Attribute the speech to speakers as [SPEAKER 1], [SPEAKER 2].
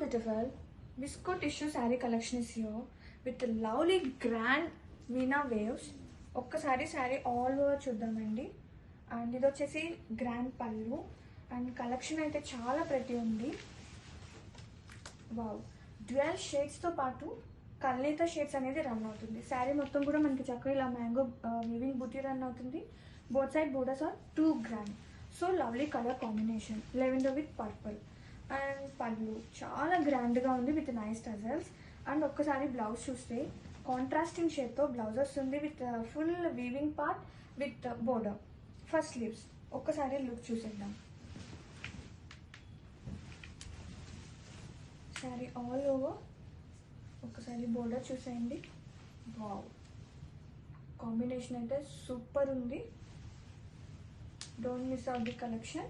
[SPEAKER 1] beautiful visco tissue saree collection is here with lovely grand Veena waves. ఒక్కసారి sari all over చూద్దామండి. And ఇది వచ్చేసి grand పళ్ళు and collection అయితే చాలా ప్రతి ఉంది. వావ్, డ్యూయల్ షేడ్స్తో పాటు కల్నేత షేడ్స్ అనేది రన్ అవుతుంది. శారీ మొత్తం కూడా మనకి చక్కగా ఇలా మ్యాంగో వీవింగ్ బూటీ రన్ అవుతుంది. Both side borders are 2 grand. So lovely colour combination lavender with purple. And pallu చాలా గ్రాండ్గా ఉంది విత్ నైస్ టజల్స్. అండ్ ఒక్కసారి బ్లౌజ్ చూస్తే కాంట్రాస్టింగ్ షేడ్తో బ్లౌజ్ వస్తుంది with full weaving part with border for sleeves. ఒక్కసారి లుక్ చూసేద్దాం. శారీ ఆల్ ఓవర్ ఒక్కసారి బోర్డర్ చూసేయండి. వావ్, కాంబినేషన్ అయితే సూపర్ ఉంది. Don't miss out the collection.